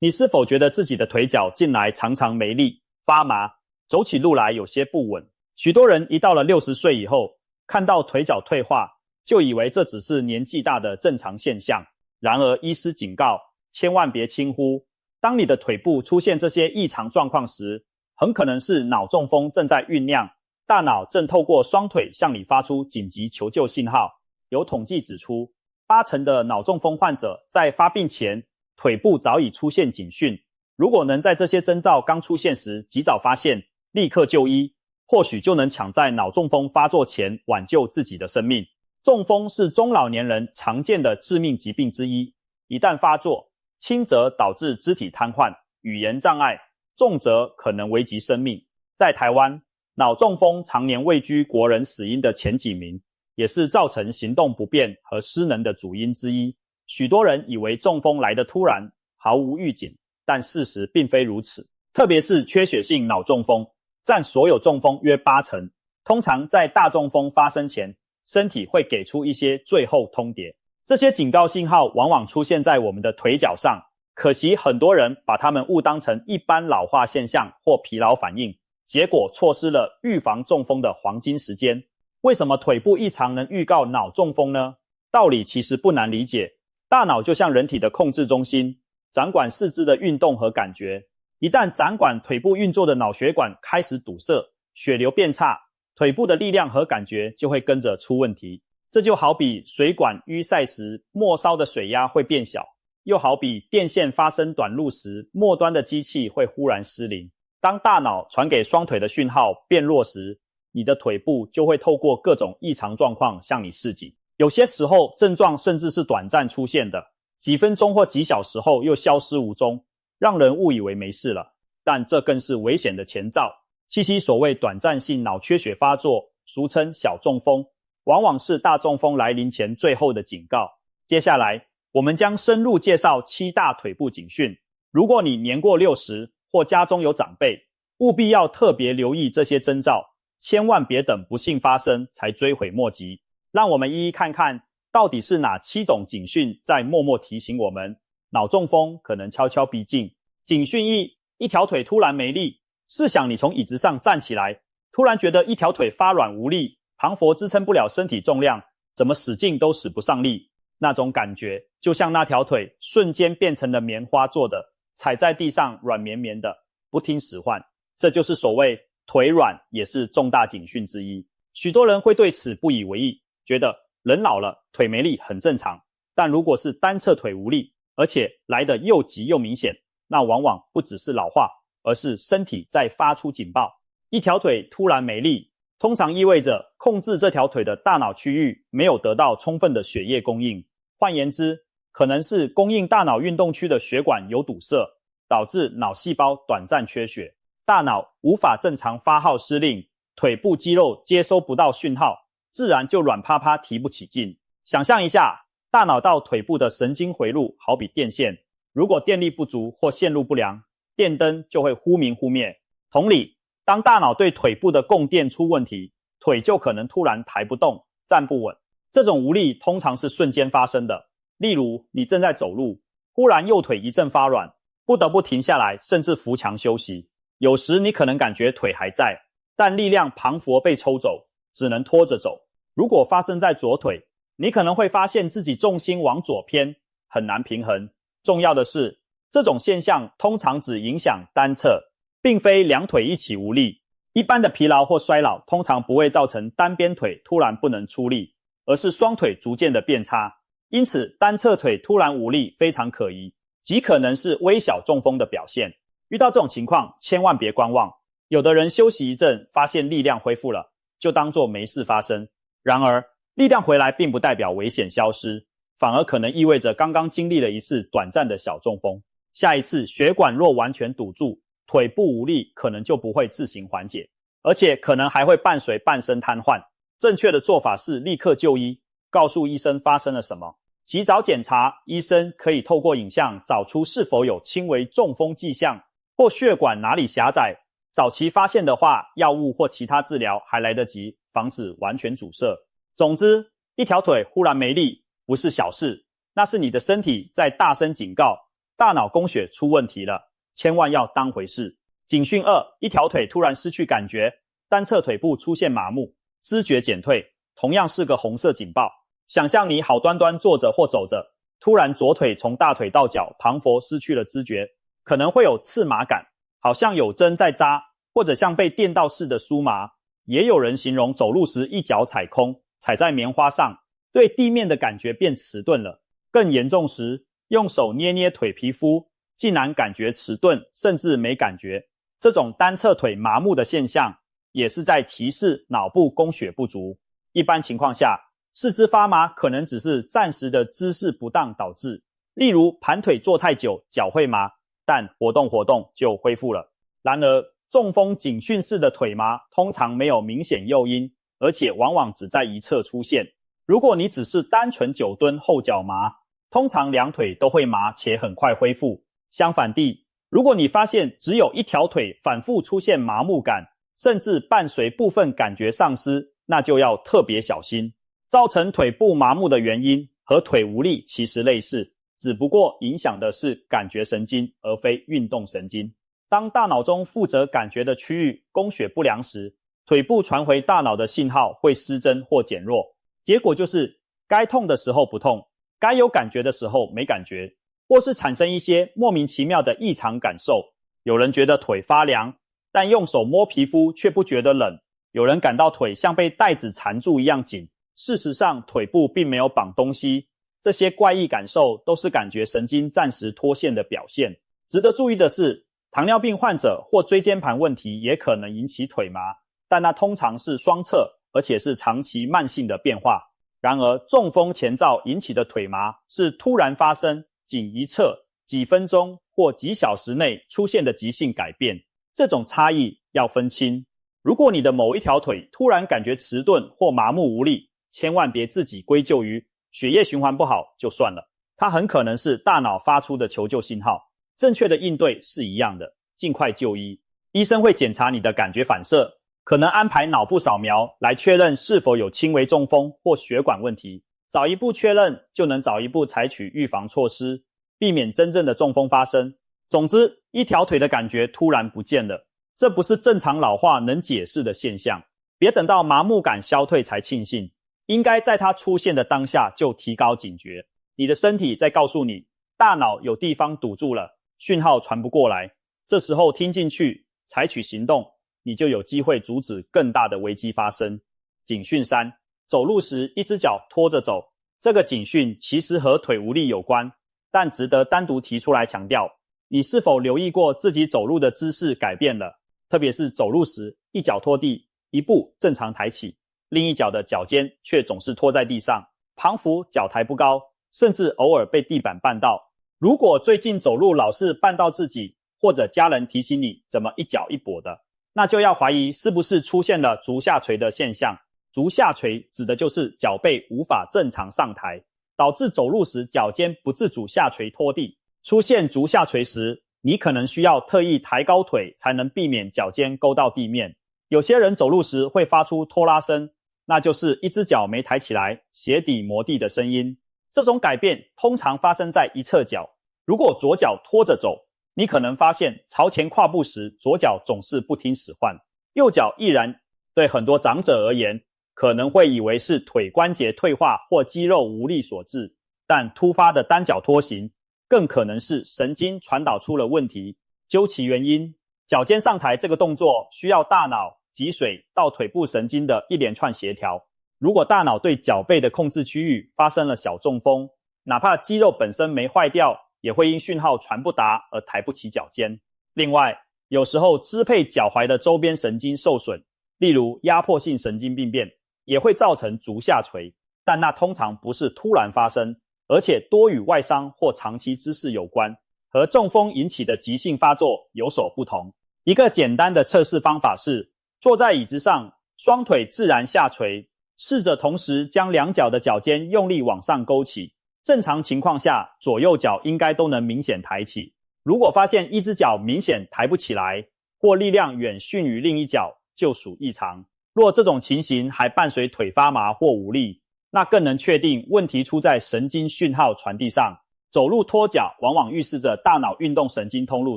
你是否觉得自己的腿脚近来常常没力、发麻，走起路来有些不稳？许多人一到了60岁以后，看到腿脚退化，就以为这只是年纪大的正常现象。然而医师警告，千万别轻忽，当你的腿部出现这些异常状况时，很可能是脑中风正在酝酿，大脑正透过双腿向你发出紧急求救信号。有统计指出，80%的脑中风患者在发病前腿部早已出现警讯，如果能在这些征兆刚出现时及早发现，立刻就医，或许就能抢在脑中风发作前挽救自己的生命。中风是中老年人常见的致命疾病之一，一旦发作，轻则导致肢体瘫痪、语言障碍，重则可能危及生命。在台湾，脑中风常年位居国人死因的前几名，也是造成行动不便和失能的主因之一。许多人以为中风来得突然，毫无预警，但事实并非如此。特别是缺血性脑中风，占所有中风约80%。通常在大中风发生前，身体会给出一些最后通牒。这些警告信号往往出现在我们的腿脚上，可惜很多人把它们误当成一般老化现象或疲劳反应，结果错失了预防中风的黄金时间。为什么腿部异常能预告脑中风呢？道理其实不难理解。大脑就像人体的控制中心，掌管四肢的运动和感觉。一旦掌管腿部运作的脑血管开始堵塞，血流变差，腿部的力量和感觉就会跟着出问题。这就好比水管淤塞时，末梢的水压会变小，又好比电线发生短路时，末端的机器会忽然失灵。当大脑传给双腿的讯号变弱时，你的腿部就会透过各种异常状况向你示警。有些时候症状甚至是短暂出现的，几分钟或几小时后又消失无踪，让人误以为没事了。但这更是危险的前兆。七七所谓短暂性脑缺血发作，俗称小中风，往往是大中风来临前最后的警告。接下来我们将深入介绍7大腿部警讯。如果你年过60或家中有长辈，务必要特别留意这些征兆，千万别等不幸发生才追悔莫及。让我们一一看看到底是哪7种警讯在默默提醒我们，脑中风可能悄悄逼近。警讯1，一条腿突然没力。试想你从椅子上站起来，突然觉得一条腿发软无力，旁佛支撑不了身体重量，怎么使劲都使不上力。那种感觉就像那条腿瞬间变成了棉花做的，踩在地上软绵绵的，不听使唤。这就是所谓腿软，也是重大警讯之一。许多人会对此不以为意，觉得人老了腿没力很正常。但如果是单侧腿无力，而且来得又急又明显，那往往不只是老化，而是身体在发出警报。一条腿突然没力，通常意味着控制这条腿的大脑区域没有得到充分的血液供应。换言之，可能是供应大脑运动区的血管有堵塞，导致脑细胞短暂缺血，大脑无法正常发号施令，腿部肌肉接收不到讯号，自然就软趴趴提不起劲。想象一下，大脑到腿部的神经回路好比电线，如果电力不足或线路不良，电灯就会忽明忽灭。同理，当大脑对腿部的供电出问题，腿就可能突然抬不动，站不稳。这种无力通常是瞬间发生的。例如，你正在走路，忽然右腿一阵发软，不得不停下来，甚至扶墙休息。有时你可能感觉腿还在，但力量旁佛被抽走，只能拖着走。如果发生在左腿，你可能会发现自己重心往左偏，很难平衡。重要的是，这种现象通常只影响单侧，并非两腿一起无力。一般的疲劳或衰老通常不会造成单边腿突然不能出力，而是双腿逐渐的变差。因此，单侧腿突然无力非常可疑，极可能是微小中风的表现。遇到这种情况，千万别观望。有的人休息一阵，发现力量恢复了，就当作没事发生。然而，力量回来并不代表危险消失，反而可能意味着刚刚经历了一次短暂的小中风。下一次血管若完全堵住，腿部无力可能就不会自行缓解，而且可能还会伴随半身瘫痪。正确的做法是立刻就医，告诉医生发生了什么。及早检查，医生可以透过影像找出是否有轻微中风迹象，或血管哪里狭窄。早期发现的话，药物或其他治疗还来得及，防止完全阻塞。总之，一条腿忽然没力不是小事，那是你的身体在大声警告，大脑供血出问题了，千万要当回事。警讯2，一条腿突然失去感觉，单侧腿部出现麻木，知觉减退，同样是个红色警报。想象你好端端坐着或走着，突然左腿从大腿到脚旁佛失去了知觉，可能会有刺麻感，好像有针在扎，或者像被电到似的酥麻。也有人形容走路时一脚踩空，踩在棉花上，对地面的感觉变迟钝了。更严重时，用手捏捏腿皮肤，竟然感觉迟钝，甚至没感觉。这种单侧腿麻木的现象，也是在提示脑部供血不足。一般情况下，四肢发麻可能只是暂时的姿势不当导致，例如盘腿坐太久，脚会麻，但活动就恢复了。然而，中风警讯式的腿麻通常没有明显诱因，而且往往只在一侧出现。如果你只是单纯久蹲后脚麻，通常两腿都会麻且很快恢复。相反地，如果你发现只有一条腿反复出现麻木感，甚至伴随部分感觉丧失，那就要特别小心。造成腿部麻木的原因和腿无力其实类似，只不过影响的是感觉神经而非运动神经。当大脑中负责感觉的区域供血不良时，腿部传回大脑的信号会失真或减弱，结果就是该痛的时候不痛，该有感觉的时候没感觉，或是产生一些莫名其妙的异常感受。有人觉得腿发凉，但用手摸皮肤却不觉得冷，有人感到腿像被带子缠住一样紧，事实上腿部并没有绑东西。这些怪异感受都是感觉神经暂时脱线的表现。值得注意的是，糖尿病患者或椎间盘问题也可能引起腿麻，但那通常是双侧，而且是长期慢性的变化。然而，中风前兆引起的腿麻是突然发生，仅一侧，几分钟或几小时内出现的急性改变。这种差异要分清。如果你的某一条腿突然感觉迟钝或麻木无力，千万别自己归咎于血液循环不好就算了，它很可能是大脑发出的求救信号。正确的应对是一样的，尽快就医。医生会检查你的感觉反射，可能安排脑部扫描来确认是否有轻微中风或血管问题。早一步确认，就能早一步采取预防措施，避免真正的中风发生。总之，一条腿的感觉突然不见了，这不是正常老化能解释的现象。别等到麻木感消退才庆幸，应该在它出现的当下就提高警觉。你的身体在告诉你，大脑有地方堵住了，讯号传不过来，这时候听进去，采取行动，你就有机会阻止更大的危机发生。警讯3，走路时一只脚拖着走。这个警讯其实和腿无力有关，但值得单独提出来强调。你是否留意过自己走路的姿势改变了？特别是走路时，一脚拖地，一步正常抬起，另一脚的脚尖却总是拖在地上，旁扶脚抬不高，甚至偶尔被地板绊到。如果最近走路老是绊到自己，或者家人提醒你怎么一脚一跛的，那就要怀疑是不是出现了足下垂的现象。足下垂指的就是脚背无法正常上抬，导致走路时脚尖不自主下垂拖地。出现足下垂时，你可能需要特意抬高腿才能避免脚尖勾到地面。有些人走路时会发出拖拉声，那就是一只脚没抬起来，鞋底磨地的声音。这种改变通常发生在一侧脚。如果左脚拖着走，你可能发现朝前跨步时，左脚总是不听使唤，右脚亦然。对很多长者而言，可能会以为是腿关节退化或肌肉无力所致，但突发的单脚拖行更可能是神经传导出了问题。究其原因，脚尖上抬这个动作需要大脑、脊髓到腿部神经的一连串协调。如果大脑对脚背的控制区域发生了小中风，哪怕肌肉本身没坏掉，也会因讯号传不达而抬不起脚尖。另外，有时候支配脚踝的周边神经受损，例如压迫性神经病变，也会造成足下垂，但那通常不是突然发生，而且多与外伤或长期姿势有关，和中风引起的急性发作有所不同。一个简单的测试方法是，坐在椅子上，双腿自然下垂，试着同时将两脚的脚尖用力往上勾起。正常情况下，左右脚应该都能明显抬起。如果发现一只脚明显抬不起来，或力量远逊于另一脚，就属异常。若这种情形还伴随腿发麻或无力，那更能确定问题出在神经讯号传递上。走路拖脚往往预示着大脑运动神经通路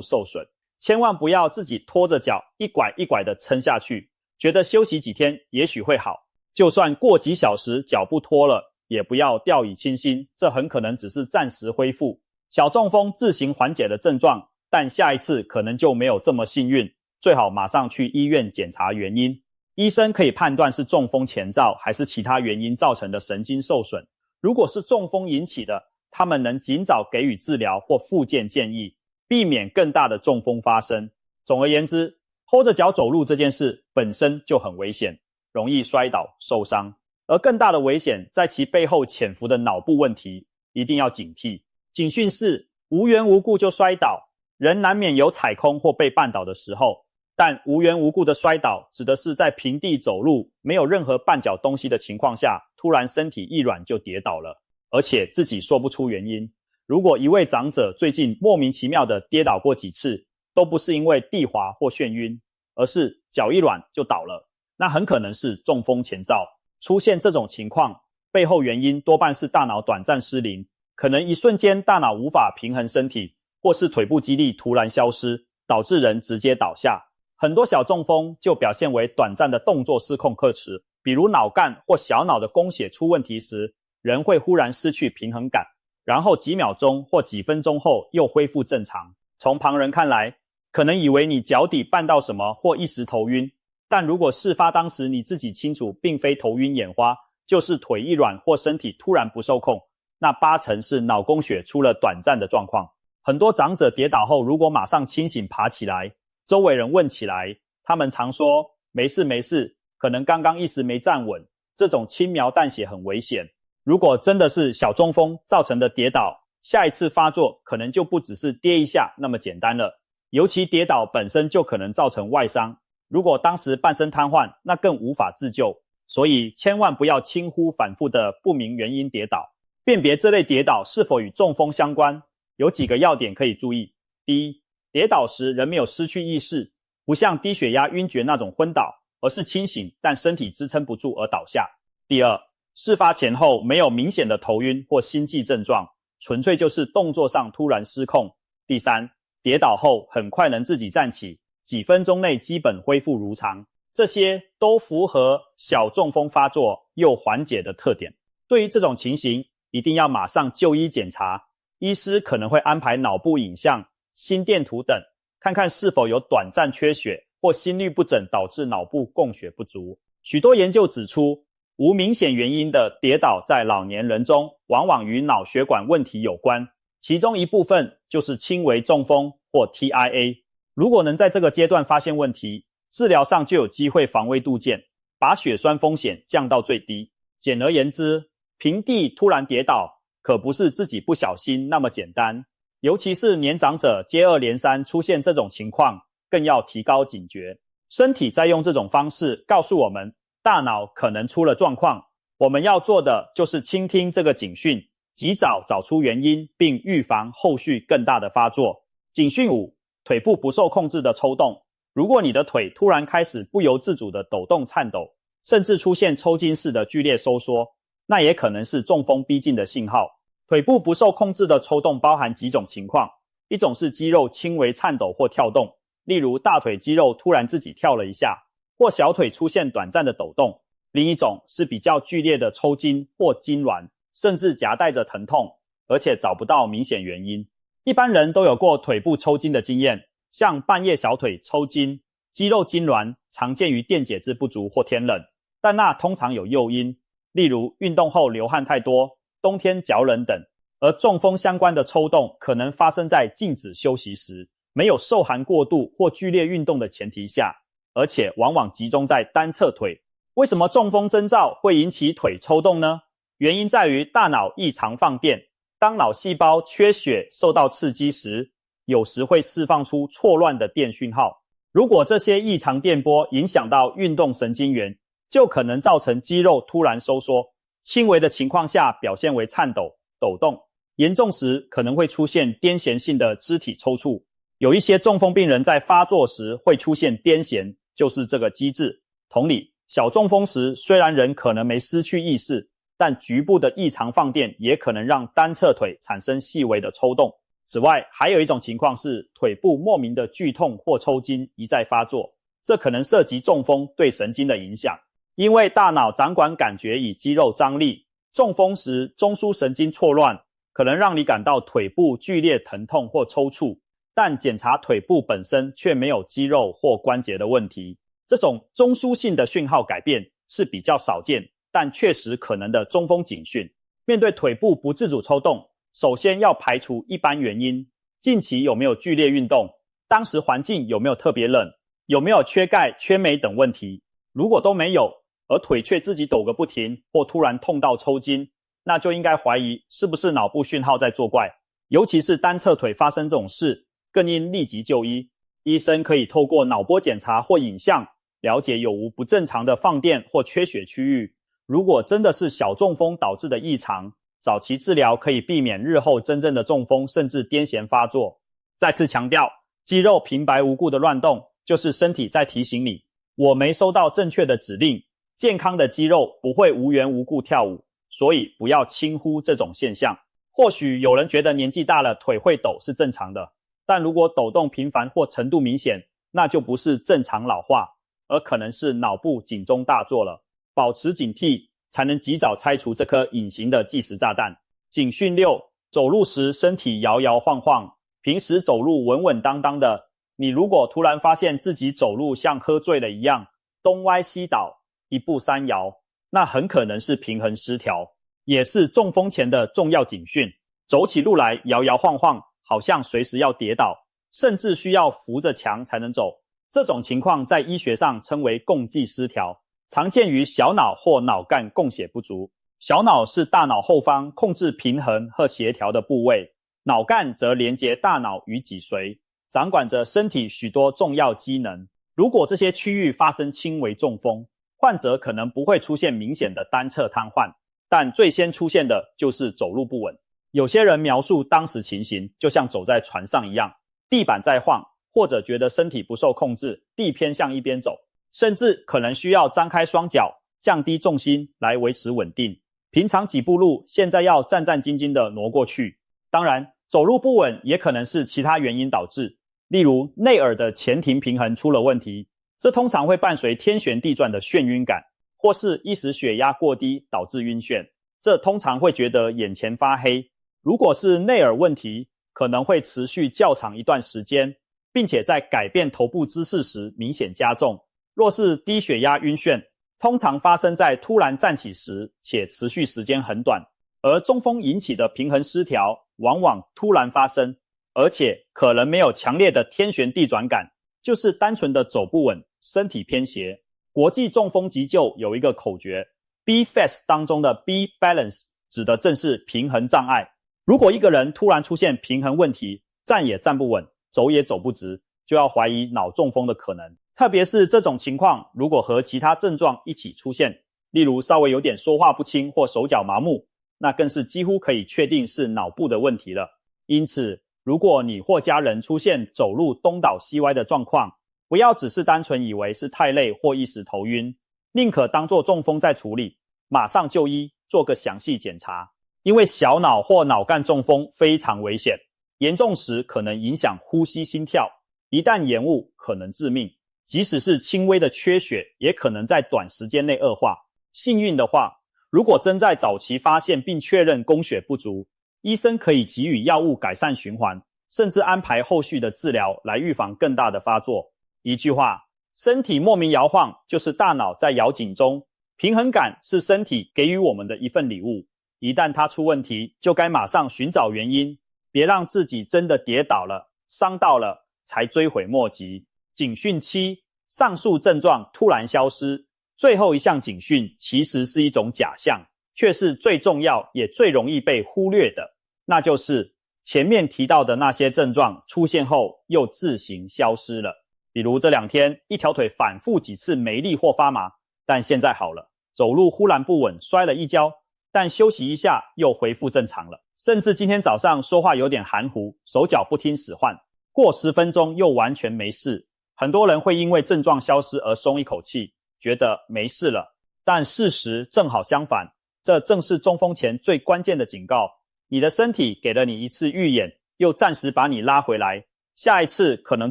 受损，千万不要自己拖着脚一拐一拐的撑下去，觉得休息几天也许会好，就算过几小时脚不拖了，也不要掉以轻心，这很可能只是暂时恢复。小中风自行缓解的症状，但下一次可能就没有这么幸运，最好马上去医院检查原因。医生可以判断是中风前兆还是其他原因造成的神经受损。如果是中风引起的，他们能尽早给予治疗或复健建议，避免更大的中风发生。总而言之，拖着脚走路这件事本身就很危险，容易摔倒受伤，而更大的危险在其背后潜伏的脑部问题，一定要警惕。警讯是无缘无故就摔倒，人难免有踩空或被绊倒的时候，但无缘无故的摔倒指的是在平地走路没有任何绊脚东西的情况下，突然身体一软就跌倒了，而且自己说不出原因。如果一位长者最近莫名其妙的跌倒过几次，都不是因为地滑或眩晕，而是脚一软就倒了，那很可能是中风前兆。出现这种情况，背后原因多半是大脑短暂失灵，可能一瞬间大脑无法平衡身体，或是腿部肌力突然消失，导致人直接倒下。很多小中风就表现为短暂的动作失控克迟，比如脑干或小脑的供血出问题时，人会忽然失去平衡感，然后几秒钟或几分钟后又恢复正常。从旁人看来，可能以为你脚底绊到什么或一时头晕，但如果事发当时你自己清楚并非头晕眼花，就是腿一软或身体突然不受控，那80%是脑供血出了短暂的状况。很多长者跌倒后如果马上清醒爬起来，周围人问起来，他们常说没事没事，可能刚刚一时没站稳，这种轻描淡写很危险。如果真的是小中风造成的跌倒，下一次发作可能就不只是跌一下那么简单了，尤其跌倒本身就可能造成外伤，如果当时半身瘫痪，那更无法自救。所以千万不要轻忽反复的不明原因跌倒。辨别这类跌倒是否与中风相关，有几个要点可以注意。第一，跌倒时人没有失去意识，不像低血压晕厥那种昏倒，而是清醒但身体支撑不住而倒下。第二，事发前后没有明显的头晕或心悸症状，纯粹就是动作上突然失控。第三，跌倒后很快能自己站起，几分钟内基本恢复如常，这些都符合小中风发作又缓解的特点。对于这种情形，一定要马上就医检查，医师可能会安排脑部影像、心电图等，看看是否有短暂缺血或心律不整导致脑部供血不足。许多研究指出，无明显原因的跌倒在老年人中往往与脑血管问题有关，其中一部分就是轻微中风或 TIA。 如果能在这个阶段发现问题，治疗上就有机会防微杜渐，把血栓风险降到最低。简而言之，平地突然跌倒可不是自己不小心那么简单，尤其是年长者接二连三出现这种情况，更要提高警觉。身体在用这种方式告诉我们大脑可能出了状况，我们要做的就是倾听这个警讯，及早找出原因，并预防后续更大的发作。警讯5，腿部不受控制的抽动。如果你的腿突然开始不由自主的抖动颤抖，甚至出现抽筋式的剧烈收缩，那也可能是中风逼近的信号。腿部不受控制的抽动包含几种情况，一种是肌肉轻微颤抖或跳动，例如大腿肌肉突然自己跳了一下，或小腿出现短暂的抖动。另一种是比较剧烈的抽筋或痉挛，甚至夹带着疼痛，而且找不到明显原因。一般人都有过腿部抽筋的经验，像半夜小腿抽筋、肌肉痉挛常见于电解质不足或天冷，但那通常有诱因，例如运动后流汗太多、冬天脚冷等。而中风相关的抽动可能发生在静止休息时，没有受寒过度或剧烈运动的前提下，而且往往集中在单侧腿。为什么中风征兆会引起腿抽动呢？原因在于大脑异常放电，当脑细胞缺血受到刺激时，有时会释放出错乱的电讯号。如果这些异常电波影响到运动神经元，就可能造成肌肉突然收缩，轻微的情况下表现为颤抖、抖动，严重时可能会出现癫痫性的肢体抽搐。有一些中风病人在发作时会出现癫痫，就是这个机制。同理，小中风时虽然人可能没失去意识，但局部的异常放电也可能让单侧腿产生细微的抽动。此外，还有一种情况是腿部莫名的剧痛或抽筋一再发作，这可能涉及中风对神经的影响。因为大脑掌管感觉与肌肉张力，中风时中枢神经错乱，可能让你感到腿部剧烈疼痛或抽搐，但检查腿部本身却没有肌肉或关节的问题。这种中枢性的讯号改变是比较少见，但确实可能的中风警讯。面对腿部不自主抽动，首先要排除一般原因，近期有没有剧烈运动，当时环境有没有特别冷，有没有缺钙、缺镁等问题。如果都没有，而腿却自己抖个不停或突然痛到抽筋，那就应该怀疑是不是脑部讯号在作怪。尤其是单侧腿发生这种事，更应立即就医。医生可以透过脑波检查或影像了解有无不正常的放电或缺血区域。如果真的是小中风导致的异常，早期治疗可以避免日后真正的中风甚至癫痫发作。再次强调，肌肉平白无故的乱动，就是身体在提醒你，我没收到正确的指令。健康的肌肉不会无缘无故跳舞，所以不要轻忽这种现象。或许有人觉得年纪大了腿会抖是正常的，但如果抖动频繁或程度明显，那就不是正常老化，而可能是脑部警钟大作了。保持警惕，才能及早拆除这颗隐形的计时炸弹。警讯6，走路时身体摇摇晃晃，平时走路稳稳当当的，你如果突然发现自己走路像喝醉了一样，东歪西倒，一步三摇，那很可能是平衡失调，也是中风前的重要警讯。走起路来摇摇晃晃，好像随时要跌倒，甚至需要扶着墙才能走。这种情况在医学上称为共济失调，常见于小脑或脑干供血不足。小脑是大脑后方控制平衡和协调的部位，脑干则连接大脑与脊髓，掌管着身体许多重要机能。如果这些区域发生轻微中风，患者可能不会出现明显的单侧瘫痪，但最先出现的就是走路不稳。有些人描述当时情形就像走在船上一样，地板在晃，或者觉得身体不受控制，地偏向一边走，甚至可能需要张开双脚，降低重心来维持稳定。平常几步路，现在要战战兢兢地挪过去。当然，走路不稳也可能是其他原因导致，例如内耳的前庭平衡出了问题，这通常会伴随天旋地转的眩晕感，或是一时血压过低导致晕眩，这通常会觉得眼前发黑。如果是内耳问题，可能会持续较长一段时间，并且在改变头部姿势时明显加重。若是低血压晕眩，通常发生在突然站起时，且持续时间很短，而中风引起的平衡失调往往突然发生，而且可能没有强烈的天旋地转感，就是单纯的走不稳，身体偏斜。国际中风急救有一个口诀 ，B-FAST 当中的 B balance 指的正是平衡障碍。如果一个人突然出现平衡问题，站也站不稳，走也走不直，就要怀疑脑中风的可能。特别是这种情况如果和其他症状一起出现，例如稍微有点说话不清或手脚麻木，那更是几乎可以确定是脑部的问题了。因此，如果你或家人出现走路东倒西歪的状况，不要只是单纯以为是太累或一时头晕，宁可当作中风再处理，马上就医，做个详细检查。因为小脑或脑干中风非常危险，严重时可能影响呼吸心跳，一旦延误可能致命。即使是轻微的缺血，也可能在短时间内恶化。幸运的话，如果真在早期发现并确认供血不足，医生可以给予药物改善循环，甚至安排后续的治疗来预防更大的发作。一句话，身体莫名摇晃就是大脑在摇警钟，平衡感是身体给予我们的一份礼物。一旦它出问题，就该马上寻找原因，别让自己真的跌倒了、伤到了才追悔莫及。警讯7，上述症状突然消失。最后一项警讯其实是一种假象，却是最重要也最容易被忽略的，那就是前面提到的那些症状出现后又自行消失了。比如这2天一条腿反复几次没力或发麻，但现在好了，走路忽然不稳，摔了一跤，但休息一下又恢复正常了。甚至今天早上说话有点含糊，手脚不听使唤，过10分钟又完全没事。很多人会因为症状消失而松一口气，觉得没事了，但事实正好相反。这正是中风前最关键的警告。你的身体给了你一次预演，又暂时把你拉回来，下一次可能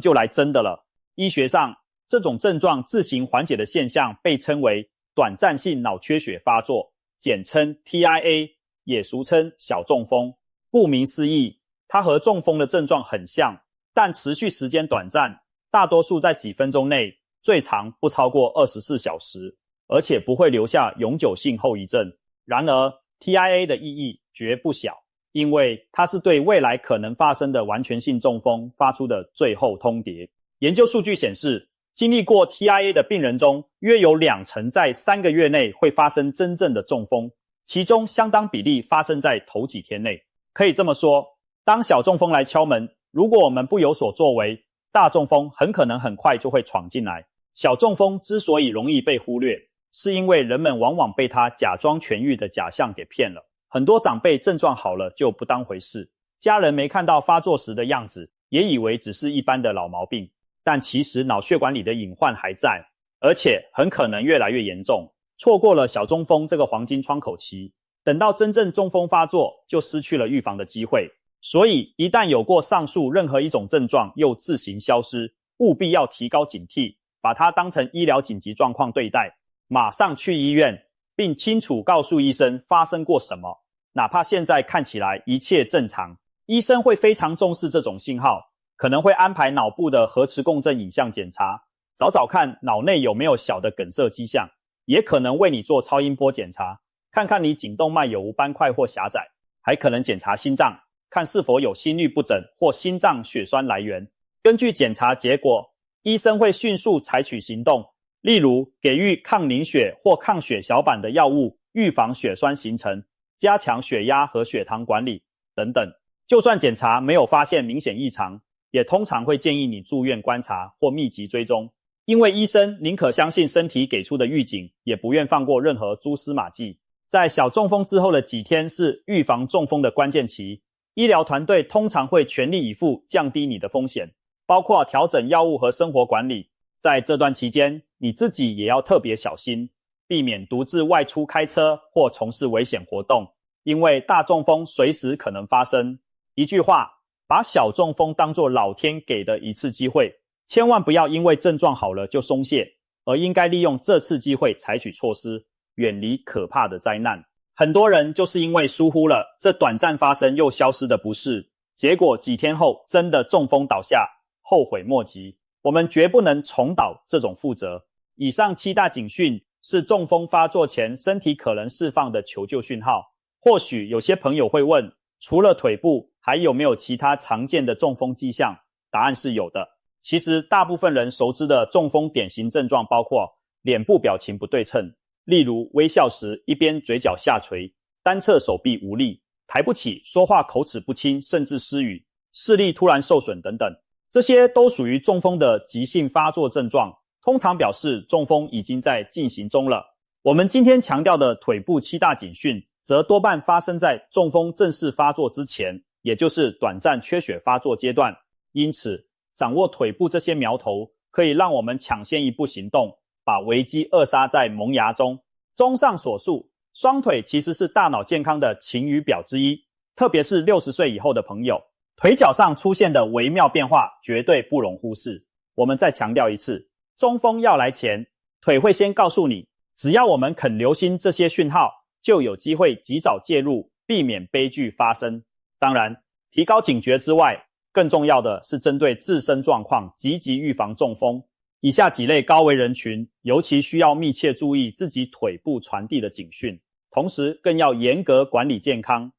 就来真的了。医学上，这种症状自行缓解的现象被称为短暂性脑缺血发作，简称 TIA， 也俗称小中风。顾名思义，它和中风的症状很像，但持续时间短暂，大多数在几分钟内，最长不超过24小时，而且不会留下永久性后遗症。然而 TIA 的意义绝不小，因为它是对未来可能发生的完全性中风发出的最后通牒。研究数据显示，经历过 TIA 的病人中，约有20%在3个月内会发生真正的中风，其中相当比例发生在头几天内。可以这么说，当小中风来敲门，如果我们不有所作为，大中风很可能很快就会闯进来。小中风之所以容易被忽略，是因为人们往往被它假装痊愈的假象给骗了。很多长辈症状好了就不当回事，家人没看到发作时的样子，也以为只是一般的老毛病，但其实脑血管里的隐患还在，而且很可能越来越严重。错过了小中风这个黄金窗口期，等到真正中风发作，就失去了预防的机会。所以一旦有过上述任何一种症状又自行消失，务必要提高警惕，把它当成医疗紧急状况对待，马上去医院，并清楚告诉医生发生过什么。哪怕现在看起来一切正常，医生会非常重视这种信号，可能会安排脑部的核磁共振影像检查，找找看脑内有没有小的梗塞迹象，也可能为你做超音波检查，看看你颈动脉有无斑块或狭窄，还可能检查心脏，看是否有心律不整或心脏血栓来源。根据检查结果，医生会迅速采取行动，例如给予抗凝血或抗血小板的药物，预防血栓形成，加强血压和血糖管理等等。就算检查没有发现明显异常，也通常会建议你住院观察或密集追踪，因为医生宁可相信身体给出的预警，也不愿放过任何蛛丝马迹。在小中风之后的几天是预防中风的关键期，医疗团队通常会全力以赴降低你的风险，包括调整药物和生活管理。在这段期间，你自己也要特别小心，避免独自外出开车或从事危险活动，因为大中风随时可能发生。一句话，把小中风当作老天给的一次机会，千万不要因为症状好了就松懈，而应该利用这次机会采取措施，远离可怕的灾难。很多人就是因为疏忽了这短暂发生又消失的不适，结果几天后真的中风倒下，后悔莫及。我们绝不能重蹈这种覆辙。以上7大警讯是中风发作前身体可能释放的求救讯号。或许有些朋友会问，除了腿部，还有没有其他常见的中风迹象？答案是有的。其实大部分人熟知的中风典型症状包括脸部表情不对称，例如微笑时一边嘴角下垂，单侧手臂无力，抬不起，说话口齿不清，甚至失语，视力突然受损等等。这些都属于中风的急性发作症状，通常表示中风已经在进行中了。我们今天强调的腿部7大警讯，则多半发生在中风正式发作之前，也就是短暂缺血发作阶段。因此，掌握腿部这些苗头，可以让我们抢先一步行动，把危机扼杀在萌芽中。综上所述，双腿其实是大脑健康的晴雨表之一，特别是60岁以后的朋友，腿脚上出现的微妙变化绝对不容忽视。我们再强调一次，中风要来前，腿会先告诉你，只要我们肯留心这些讯号，就有机会及早介入，避免悲剧发生。当然，提高警觉之外，更重要的是针对自身状况积极预防中风。以下几类高危人群尤其需要密切注意自己腿部传递的警讯，同时更要严格管理健康。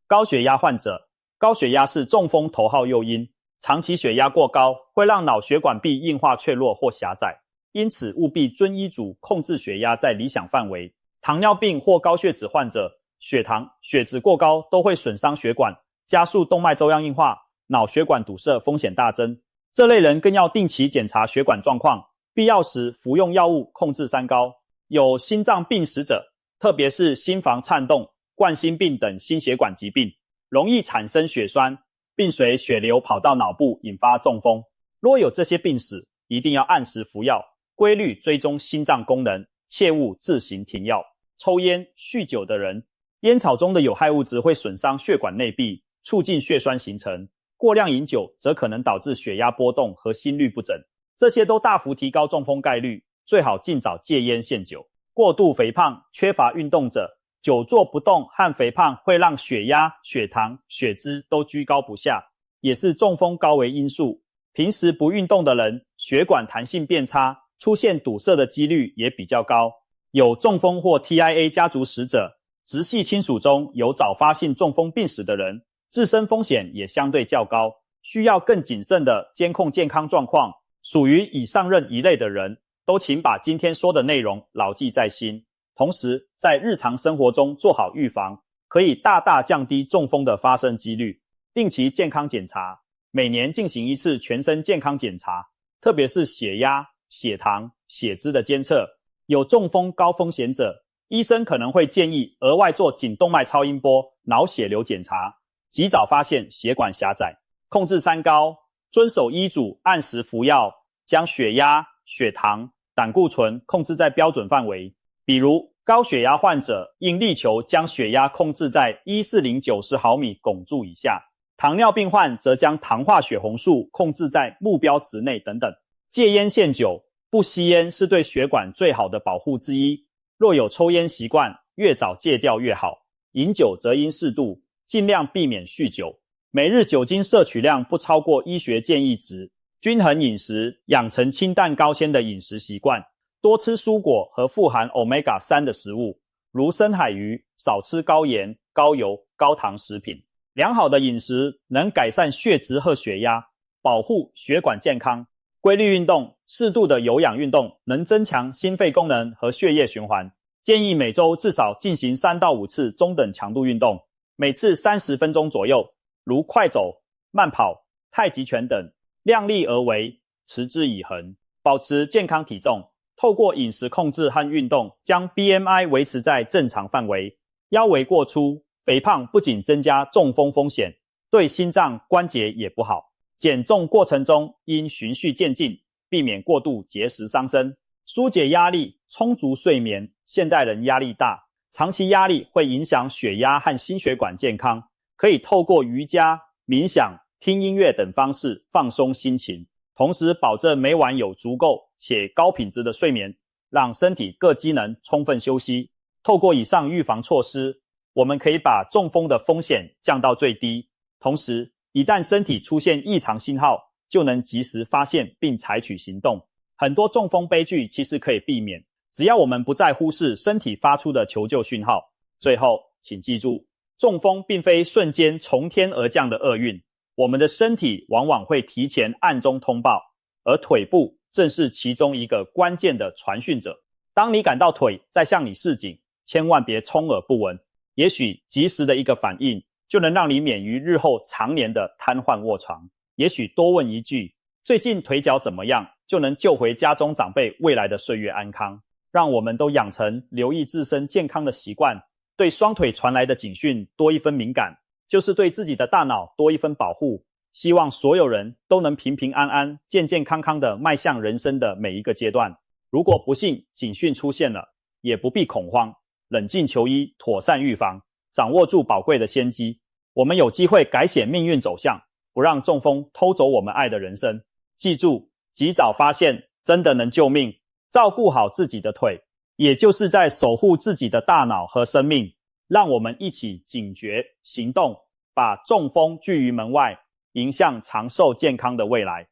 高血压患者，高血压是中风头号诱因，长期血压过高会让脑血管壁硬化脆弱或狭窄，因此务必遵医嘱控制血压在理想范围。糖尿病或高血脂患者，血糖、血脂过高都会损伤血管，加速动脉粥样硬化，脑血管堵塞风险大增。这类人更要定期检查血管状况，必要时服用药物控制三高。有心脏病史者，特别是心房颤动、冠心病等心血管疾病，容易产生血栓，并随血流跑到脑部引发中风。若有这些病史，一定要按时服药，规律追踪心脏功能，切勿自行停药。抽烟、酗酒的人烟草中的有害物质会损伤血管内壁，促进血栓形成。过量饮酒则可能导致血压波动和心律不整，这些都大幅提高中风概率，最好尽早戒烟限酒。过度肥胖、缺乏运动者，久坐不动和肥胖会让血压、血糖、血脂都居高不下，也是中风高危因素。平时不运动的人，血管弹性变差，出现堵塞的几率也比较高。有中风或 TIA 家族史者，直系亲属中有早发性中风病史的人，自身风险也相对较高，需要更谨慎地监控健康状况。属于以上任一类的人，都请把今天说的内容牢记在心，同时在日常生活中做好预防，可以大大降低中风的发生几率。定期健康检查，每年进行一次全身健康检查，特别是血压、血糖、血脂的监测。有中风高风险者，医生可能会建议额外做颈动脉超音波、脑血流检查，及早发现血管狭窄。控制三高，遵守医嘱，按时服药，将血压、血糖、胆固醇控制在标准范围。比如高血压患者应力求将血压控制在140/90毫米汞柱以下，糖尿病患则将糖化血红素控制在目标值内等等。戒烟限酒，不吸烟是对血管最好的保护之一。若有抽烟习惯，越早戒掉越好。饮酒则应适度，尽量避免酗酒。每日酒精摄取量不超过医学建议值。均衡饮食，养成清淡高纤的饮食习惯，多吃蔬果和富含 Omega-3 的食物，如深海鱼，少吃高盐、高油、高糖食品。良好的饮食能改善血脂和血压，保护血管健康。规律运动，适度的有氧运动能增强心肺功能和血液循环。建议每周至少进行3到5次中等强度运动，每次30分钟左右，如快走、慢跑、太极拳等，量力而为，持之以恒。保持健康体重，透过饮食控制和运动，将 BMI 维持在正常范围。腰围过粗、肥胖不仅增加中风风险，对心脏、关节也不好。减重过程中应循序渐进，避免过度节食伤身。疏解压力，充足睡眠。现代人压力大，长期压力会影响血压和心血管健康，可以透过瑜伽、冥想、听音乐等方式放松心情，同时保证每晚有足够且高品质的睡眠，让身体各机能充分休息。透过以上预防措施，我们可以把中风的风险降到最低，同时一旦身体出现异常信号，就能及时发现并采取行动。很多中风悲剧其实可以避免，只要我们不再忽视身体发出的求救讯号。最后，请记住，中风并非瞬间从天而降的厄运，我们的身体往往会提前暗中通报，而腿部正是其中一个关键的传讯者。当你感到腿在向你示警，千万别充耳不闻，也许及时的一个反应就能让你免于日后常年的瘫痪卧床。也许多问一句，最近腿脚怎么样，就能救回家中长辈未来的岁月安康。让我们都养成留意自身健康的习惯，对双腿传来的警讯多一分敏感，就是对自己的大脑多一分保护。希望所有人都能平平安安、健健康康地迈向人生的每一个阶段。如果不幸警讯出现了，也不必恐慌，冷静求医，妥善预防，掌握住宝贵的先机，我们有机会改写命运走向，不让中风偷走我们爱的人生。记住，及早发现真的能救命。照顾好自己的腿，也就是在守护自己的大脑和生命。让我们一起警觉行动，把中风拒于门外，迎向长寿健康的未来。